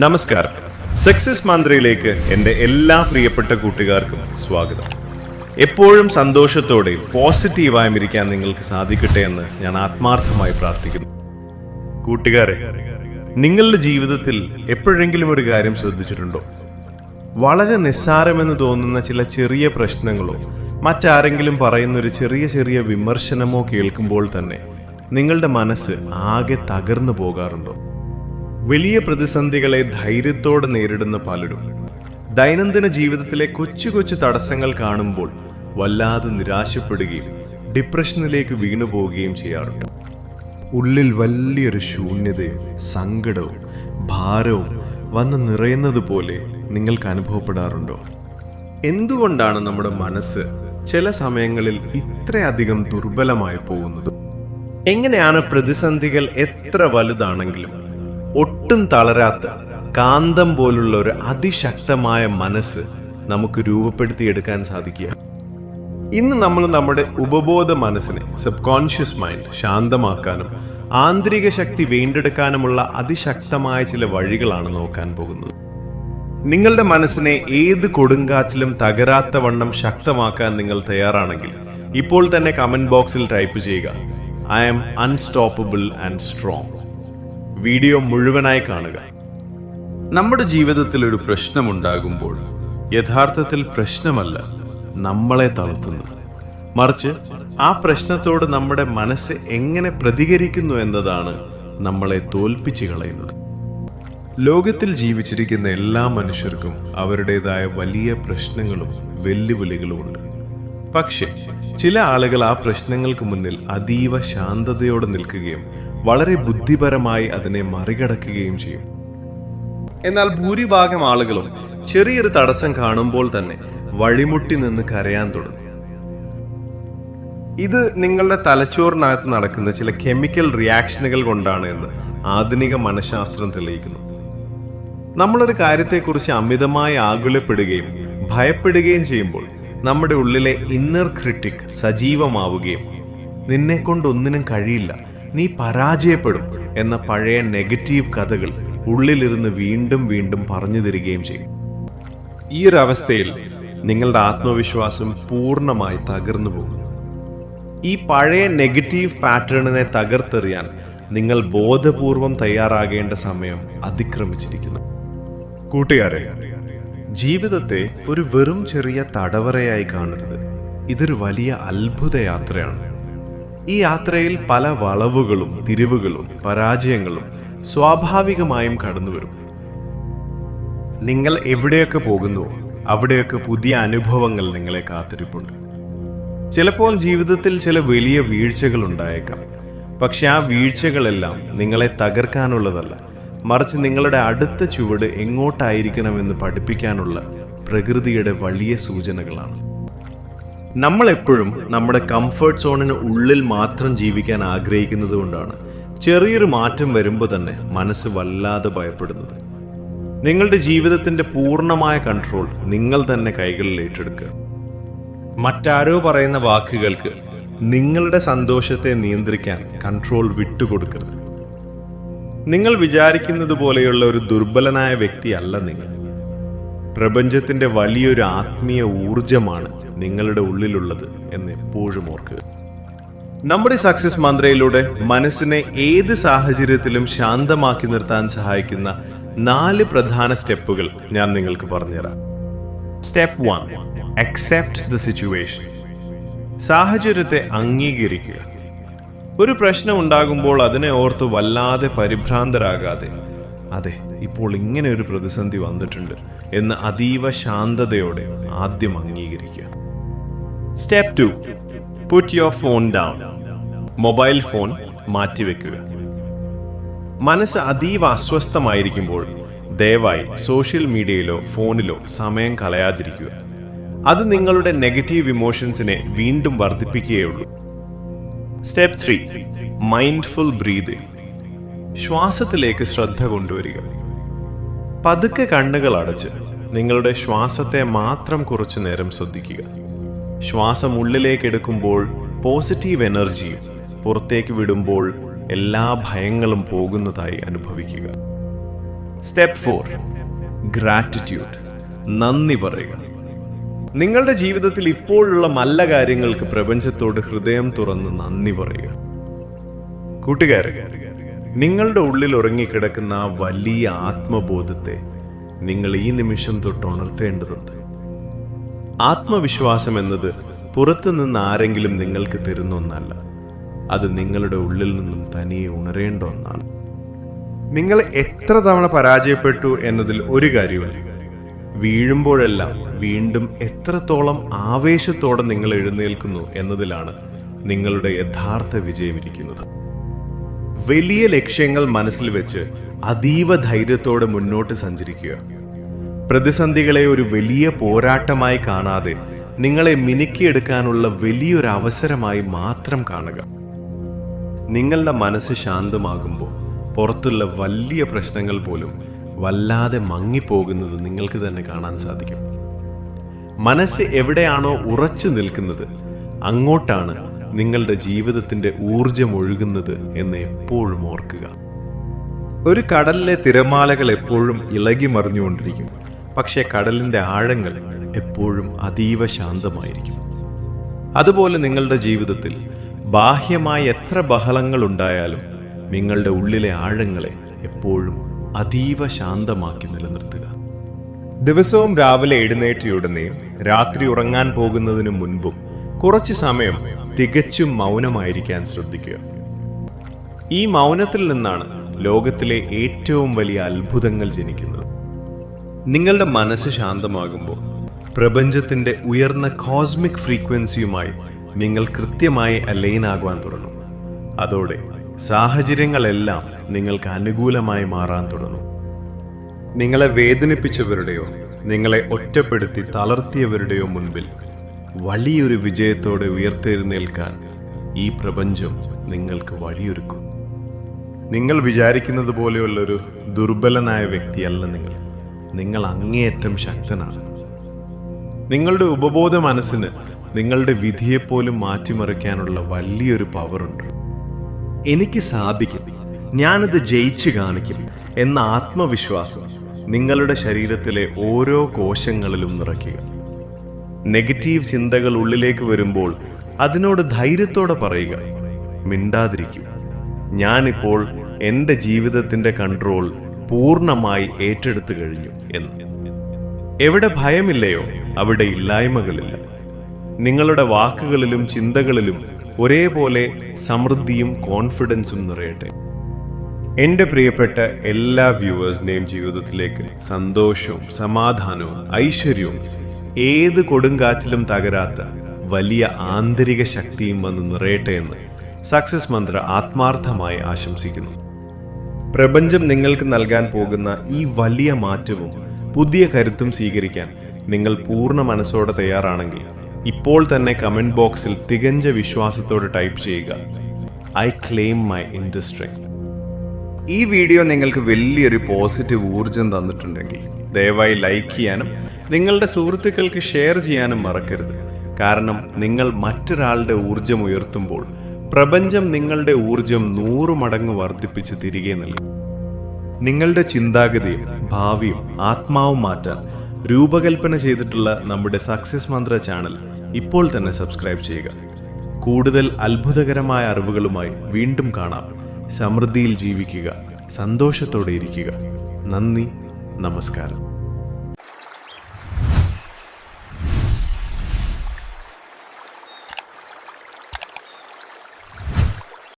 നമസ്കാരം. സക്സസ് മന്ത്രയിലേക്ക് എൻ്റെ എല്ലാ പ്രിയപ്പെട്ട കൂട്ടുകാർക്കും സ്വാഗതം. എപ്പോഴും സന്തോഷത്തോടെ പോസിറ്റീവായും ഇരിക്കാൻ നിങ്ങൾക്ക് സാധിക്കട്ടെ എന്ന് ഞാൻ ആത്മാർത്ഥമായി പ്രാർത്ഥിക്കുന്നു. കൂട്ടുകാരെ, നിങ്ങളുടെ ജീവിതത്തിൽ എപ്പോഴെങ്കിലും ഒരു കാര്യം ശ്രദ്ധിച്ചിട്ടുണ്ടോ? വളരെ നിസ്സാരമെന്ന് തോന്നുന്ന ചില ചെറിയ പ്രശ്നങ്ങളോ മറ്റാരെങ്കിലും പറയുന്നൊരു ചെറിയ വിമർശനമോ കേൾക്കുമ്പോൾ തന്നെ നിങ്ങളുടെ മനസ്സ് ആകെ തകർന്നു പോകാറുണ്ടോ? വലിയ പ്രതിസന്ധികളെ ധൈര്യത്തോടെ നേരിടുന്ന പലരും ദൈനംദിന ജീവിതത്തിലെ കൊച്ചു തടസ്സങ്ങൾ കാണുമ്പോൾ വല്ലാതെ നിരാശപ്പെടുകയും ഡിപ്രഷനിലേക്ക് വീണുപോവുകയും ചെയ്യാറുണ്ട്. ഉള്ളിൽ വലിയൊരു ശൂന്യതയും സങ്കടവും ഭാരവും വന്ന് നിറയുന്നത് പോലെ നിങ്ങൾക്ക് അനുഭവപ്പെടാറുണ്ടോ? എന്തുകൊണ്ടാണ് നമ്മുടെ മനസ്സ് ചില സമയങ്ങളിൽ ഇത്രയധികം ദുർബലമായി പോകുന്നത്? എങ്ങനെയാണ് പ്രതിസന്ധികൾ എത്ര വലുതാണെങ്കിലും ഒട്ടും തളരാത്ത കാന്തം പോലുള്ള ഒരു അതിശക്തമായ മനസ്സ് നമുക്ക് രൂപപ്പെടുത്തിയെടുക്കാൻ സാധിക്കുക? ഇന്ന് നമ്മൾ നമ്മുടെ ഉപബോധ മനസ്സിനെ, സബ് കോൺഷ്യസ് മൈൻഡ് ശാന്തമാക്കാനും ആന്തരിക ശക്തി വീണ്ടെടുക്കാനുമുള്ള അതിശക്തമായ ചില വഴികളാണ് നോക്കാൻ പോകുന്നത്. നിങ്ങളുടെ മനസ്സിനെ ഏത് കൊടുങ്കാറ്റിലും തകരാത്ത വണ്ണം ശക്തമാക്കാൻ നിങ്ങൾ തയ്യാറാണെങ്കിൽ ഇപ്പോൾ തന്നെ കമന്റ് ബോക്സിൽ ടൈപ്പ് ചെയ്യുക, I am unstoppable and strong. Video മുഴുവനായി കാണുക. നമ്മുടെ ജീവിതത്തിൽ ഒരു പ്രശ്നമുണ്ടാകുമ്പോൾ യഥാർത്ഥത്തിൽ പ്രശ്നമല്ല നമ്മളെ തളർത്തുന്നത്, മറിച്ച് ആ പ്രശ്നത്തോട് നമ്മുടെ മനസ്സ് എങ്ങനെ പ്രതികരിക്കുന്നു എന്നതാണ് നമ്മളെ തോൽപ്പിച്ചു കളയുന്നത്. ലോകത്തിൽ ജീവിച്ചിരിക്കുന്ന എല്ലാ മനുഷ്യർക്കും അവരുടേതായ വലിയ പ്രശ്നങ്ങളും വെല്ലുവിളികളുമുണ്ട്. പക്ഷേ ചില ആളുകൾ ആ പ്രശ്നങ്ങൾക്ക് മുന്നിൽ അതീവ ശാന്തതയോടെ നിൽക്കുകയും വളരെ ബുദ്ധിപരമായി അതിനെ മറികടക്കുകയും ചെയ്യും. എന്നാൽ ഭൂരിഭാഗം ആളുകളും ചെറിയൊരു തടസ്സം കാണുമ്പോൾ തന്നെ വഴിമുട്ടി നിന്ന് കരയാൻ തുടങ്ങും. ഇത് നിങ്ങളുടെ തലച്ചോറിനകത്ത് നടക്കുന്ന ചില കെമിക്കൽ റിയാക്ഷനുകൾ കൊണ്ടാണ് എന്ന് ആധുനിക മനഃശാസ്ത്രം തെളിയിക്കുന്നു. നമ്മളൊരു കാര്യത്തെക്കുറിച്ച് അമിതമായി ആകുലപ്പെടുകയും ഭയപ്പെടുകയും ചെയ്യുമ്പോൾ നമ്മുടെ ഉള്ളിലെ ഇന്നർ ക്രിട്ടിക് സജീവമാവുകയും നിന്നെക്കൊണ്ടൊന്നിനും കഴിയില്ല, നീ പരാജയപ്പെടും എന്ന പഴയ നെഗറ്റീവ് കഥകൾ ഉള്ളിലിരുന്ന് വീണ്ടും പറഞ്ഞു തരികയും ചെയ്യും. ഈ ഒരവസ്ഥയിൽ നിങ്ങളുടെ ആത്മവിശ്വാസം പൂർണ്ണമായി തകർന്നു പോകുന്നു. ഈ പഴയ നെഗറ്റീവ് പാറ്റേണിനെ തകർത്തെറിയാൻ നിങ്ങൾ ബോധപൂർവം തയ്യാറാകേണ്ട സമയം അതിക്രമിച്ചിരിക്കുന്നു. കൂട്ടുകാരെ, ജീവിതത്തെ ഒരു വെറും ചെറിയ തടവറയായി കാണരുത്. ഇതൊരു വലിയ അത്ഭുത യാത്രയാണ്. ഈ യാത്രയിൽ പല വളവുകളും തിരിവുകളും പരാജയങ്ങളും സ്വാഭാവികമായും കടന്നുവരും. നിങ്ങൾ എവിടെയൊക്കെ പോകുന്നുവോ അവിടെയൊക്കെ പുതിയ അനുഭവങ്ങൾ നിങ്ങളെ കാത്തിരിപ്പുണ്ട്. ചിലപ്പോൾ ജീവിതത്തിൽ ചില വലിയ വീഴ്ചകൾ ഉണ്ടായേക്കാം. പക്ഷെ ആ വീഴ്ചകളെല്ലാം നിങ്ങളെ തകർക്കാനുള്ളതല്ല, മറിച്ച് നിങ്ങളുടെ അടുത്ത ചുവട് എങ്ങോട്ടായിരിക്കണമെന്ന് പഠിപ്പിക്കാനുള്ള പ്രകൃതിയുടെ വലിയ സൂചനകളാണ്. നമ്മൾ എപ്പോഴും നമ്മുടെ കംഫർട്ട് സോണിന് ഉള്ളിൽ മാത്രം ജീവിക്കാൻ ആഗ്രഹിക്കുന്നത് കൊണ്ടാണ് ചെറിയൊരു മാറ്റം വരുമ്പോൾ തന്നെ മനസ്സ് വല്ലാതെ ഭയപ്പെടുന്നത്. നിങ്ങളുടെ ജീവിതത്തിന്റെ പൂർണ്ണമായ കൺട്രോൾ നിങ്ങൾ തന്നെ കൈകളിൽ ഏറ്റെടുക്കുക. മറ്റാരോ പറയുന്ന വാക്കുകൾക്ക് നിങ്ങളുടെ സന്തോഷത്തെ നിയന്ത്രിക്കാൻ കൺട്രോൾ വിട്ടുകൊടുക്കരുത്. നിങ്ങൾ വിചാരിക്കുന്നത് പോലെയുള്ള ഒരു ദുർബലനായ വ്യക്തിയല്ല നിങ്ങൾ. പ്രപഞ്ചത്തിന്റെ വലിയൊരു ആത്മീയ ഊർജമാണ് നിങ്ങളുടെ ഉള്ളിലുള്ളത് എന്ന് എപ്പോഴും ഓർക്കുക. നമ്മുടെ സക്സസ് മന്ത്രയിലൂടെ മനസ്സിനെ ഏത് സാഹചര്യത്തിലും ശാന്തമാക്കി നിർത്താൻ സഹായിക്കുന്ന 4 പ്രധാന സ്റ്റെപ്പുകൾ ഞാൻ നിങ്ങൾക്ക് പറഞ്ഞുതരാം. Step 1, accept the situation. സാഹചര്യത്തെ അംഗീകരിക്കുക. ഒരു പ്രശ്നം ഉണ്ടാകുമ്പോൾ അതിനെ ഓർത്ത് വല്ലാതെ പരിഭ്രാന്തരാകാതെ, അതെ, ഇപ്പോൾ ഇങ്ങനെ ഒരു പ്രതിസന്ധി വന്നിട്ടുണ്ട് എന്ന് അതീവ ശാന്തതയോടെ ആദ്യം അംഗീകരിക്കുക. Step 2, put your phone down. Mobile phone മാറ്റിവെക്കുക. മനസ്സ് അതീവ അസ്വസ്ഥമായിരിക്കുമ്പോൾ ദയവായി സോഷ്യൽ മീഡിയയിലോ ഫോണിലോ സമയം കളയാതിരിക്കുക. അത് നിങ്ങളുടെ നെഗറ്റീവ് ഇമോഷൻസിനെ വീണ്ടും വർദ്ധിപ്പിക്കുകയുള്ളൂ. Step 3, mindful breathing. ശ്വാസത്തിലേക്ക് ശ്രദ്ധ കൊണ്ടുവരിക. പതുക്കെ കണ്ണുകൾ അടച്ച് നിങ്ങളുടെ ശ്വാസത്തെ മാത്രം കുറച്ചു നേരം ശ്രദ്ധിക്കുക. ശ്വാസം ഉള്ളിലേക്ക് എടുക്കുമ്പോൾ പോസിറ്റീവ് എനർജിയും പുറത്തേക്ക് വിടുമ്പോൾ എല്ലാ ഭയങ്ങളും പോകുന്നതായി അനുഭവിക്കുക. Step 4, gratitude. നന്ദി പറയുക. നിങ്ങളുടെ ജീവിതത്തിൽ ഇപ്പോഴുള്ള നല്ല കാര്യങ്ങൾക്ക് പ്രപഞ്ചത്തോട് ഹൃദയം തുറന്ന് നന്ദി പറയുക. കൂട്ടുകാരെ, നിങ്ങളുടെ ഉള്ളിൽ ഉറങ്ങിക്കിടക്കുന്ന ആ വലിയ ആത്മബോധത്തെ നിങ്ങൾ ഈ നിമിഷം തൊട്ട് ഉണർത്തേണ്ടതുണ്ട്. ആത്മവിശ്വാസം എന്നത് പുറത്തുനിന്ന് ആരെങ്കിലും നിങ്ങൾക്ക് തരുന്ന ഒന്നല്ല. അത് നിങ്ങളുടെ ഉള്ളിൽ നിന്നും തനിയെ ഉണരേണ്ട ഒന്നാണ്. നിങ്ങൾ എത്ര തവണ പരാജയപ്പെട്ടു എന്നതിൽ ഒരു കാര്യമില്ല. വീഴുമ്പോഴെല്ലാം വീണ്ടും എത്രത്തോളം ആവേശത്തോടെ നിങ്ങൾ എഴുന്നേൽക്കുന്നു എന്നതിലാണ് നിങ്ങളുടെ യഥാർത്ഥ വിജയമിരിക്കുന്നത്. വലിയ ലക്ഷ്യങ്ങൾ മനസ്സിൽ വെച്ച് അതീവ ധൈര്യത്തോടെ മുന്നോട്ട് സഞ്ചരിക്കുക. പ്രതിസന്ധികളെ ഒരു വലിയ പോരാട്ടമായി കാണാതെ നിങ്ങളെ മിനുക്കിയെടുക്കാനുള്ള വലിയൊരു അവസരമായി മാത്രം കാണുക. നിങ്ങളുടെ മനസ്സ് ശാന്തമാകുമ്പോൾ പുറത്തുള്ള വലിയ പ്രശ്നങ്ങൾ പോലും വല്ലാതെ മങ്ങിപ്പോകുന്നത് നിങ്ങൾക്ക് തന്നെ കാണാൻ സാധിക്കും. മനസ്സ് എവിടെയാണോ ഉറച്ചു നിൽക്കുന്നത് അങ്ങോട്ടാണ് നിങ്ങളുടെ ജീവിതത്തിന്റെ ഊർജം ഒഴുകുന്നത് എന്ന് എപ്പോഴും ഓർക്കുക. ഒരു കടലിലെ തിരമാലകൾ എപ്പോഴും ഇളകി മറിഞ്ഞുകൊണ്ടിരിക്കും, പക്ഷേ കടലിന്റെ ആഴങ്ങൾ എപ്പോഴും അതീവ ശാന്തമായിരിക്കും. അതുപോലെ നിങ്ങളുടെ ജീവിതത്തിൽ ബാഹ്യമായ എത്ര ബഹളങ്ങൾ ഉണ്ടായാലും നിങ്ങളുടെ ഉള്ളിലെ ആഴങ്ങളെ എപ്പോഴും അതീവ ശാന്തമാക്കി നിലനിർത്തുക. ദിവസവും രാവിലെ എഴുന്നേറ്റയുടനെയും രാത്രി ഉറങ്ങാൻ പോകുന്നതിനു മുൻപും കുറച്ച് സമയം തികച്ചും മൗനമായിരിക്കാൻ ശ്രദ്ധിക്കുക. ഈ മൗനത്തിൽ നിന്നാണ് ലോകത്തിലെ ഏറ്റവും വലിയ അത്ഭുതങ്ങൾ ജനിക്കുന്നത്. നിങ്ങളുടെ മനസ്സ് ശാന്തമാകുമ്പോൾ പ്രപഞ്ചത്തിന്റെ ഉയർന്ന കോസ്മിക് ഫ്രീക്വൻസിയുമായി നിങ്ങൾ കൃത്യമായി അലൈൻ ആകുവാൻ തുടങ്ങും. അതോടെ സാഹചര്യങ്ങളെല്ലാം നിങ്ങൾക്ക് അനുകൂലമായി മാറാൻ തുടങ്ങും. നിങ്ങളെ വേദനിപ്പിച്ചവരുടെയോ നിങ്ങളെ ഒറ്റപ്പെടുത്തി തളർത്തിയവരുടെയോ മുൻപിൽ വലിയൊരു വിജയത്തോടെ ഉയർത്തെഴുന്നേൽക്കാൻ ഈ പ്രപഞ്ചം നിങ്ങൾക്ക് വഴിയൊരുക്കും. നിങ്ങൾ വിചാരിക്കുന്നത് പോലെയുള്ളൊരു ദുർബലനായ വ്യക്തിയല്ല നിങ്ങൾ. നിങ്ങൾ അങ്ങേയറ്റം ശക്തനാണ്. നിങ്ങളുടെ ഉപബോധ മനസ്സിന് നിങ്ങളുടെ വിധിയെപ്പോലും മാറ്റിമറിക്കാനുള്ള വലിയൊരു പവറുണ്ട്. എനിക്ക് സാധിക്കും, ഞാനത് ജയിച്ചു കാണിക്കും എന്ന ആത്മവിശ്വാസം നിങ്ങളുടെ ശരീരത്തിലെ ഓരോ കോശങ്ങളിലും നിറയ്ക്കുക. നെഗറ്റീവ് ചിന്തകൾ ഉള്ളിലേക്ക് വരുമ്പോൾ അതിനോട് ധൈര്യത്തോടെ പറയുക, മിണ്ടാതിരിക്കൂ, ഞാനിപ്പോൾ എൻ്റെ ജീവിതത്തിൻ്റെ കൺട്രോൾ പൂർണ്ണമായി ഏറ്റെടുത്തു കഴിഞ്ഞു എന്ന്. എവിടെ ഭയമില്ലയോ അവിടെ ഇല്ലായ്മകളില്ല. നിങ്ങളുടെ വാക്കുകളിലും ചിന്തകളിലും ഒരേപോലെ സമൃദ്ധിയും കോൺഫിഡൻസും നിറയട്ടെ. എൻ്റെ പ്രിയപ്പെട്ട എല്ലാ വ്യൂവേഴ്സിൻ്റെയും ജീവിതത്തിലേക്ക് സന്തോഷവും സമാധാനവും ഐശ്വര്യവും ഏത് കൊടുങ്കാറ്റിലും തകരാത്ത വലിയ ആന്തരിക ശക്തിയും വന്ന് നിറയട്ടെ എന്ന് സക്സസ് മന്ത്ര ആത്മാർത്ഥമായി ആശംസിക്കുന്നു. പ്രപഞ്ചം നിങ്ങൾക്ക് നൽകാൻ പോകുന്ന ഈ വലിയ മാറ്റവും പുതിയ കരുത്തും സ്വീകരിക്കാൻ നിങ്ങൾ പൂർണ്ണ മനസ്സോടെ തയ്യാറാണെങ്കിൽ ഇപ്പോൾ തന്നെ കമന്റ് ബോക്സിൽ തികഞ്ഞ വിശ്വാസത്തോടെ ടൈപ്പ് ചെയ്യുക, I claim my inner strength. ഈ വീഡിയോ നിങ്ങൾക്ക് വലിയൊരു പോസിറ്റീവ് ഊർജം തന്നിട്ടുണ്ടെങ്കിൽ ദയവായി ലൈക്ക് ചെയ്യാനും നിങ്ങളുടെ സുഹൃത്തുക്കൾക്ക് ഷെയർ ചെയ്യാനും മറക്കരുത്. കാരണം നിങ്ങൾ മറ്റൊരാളുടെ ഊർജം ഉയർത്തുമ്പോൾ പ്രപഞ്ചം നിങ്ങളുടെ ഊർജം 100 മടങ്ങ് വർദ്ധിപ്പിച്ച് തിരികെ നൽകും. നിങ്ങളുടെ ചിന്താഗതിയും ഭാവിയും ആത്മാവും മാറ്റാൻ രൂപകൽപ്പന ചെയ്തിട്ടുള്ള നമ്മുടെ സക്സസ് മന്ത്ര ചാനൽ ഇപ്പോൾ തന്നെ സബ്സ്ക്രൈബ് ചെയ്യുക. കൂടുതൽ അത്ഭുതകരമായ അറിവുകളുമായി വീണ്ടും കാണാം. സമൃദ്ധിയിൽ ജീവിക്കുക, സന്തോഷത്തോടെ ഇരിക്കുക. നന്ദി, നമസ്കാരം.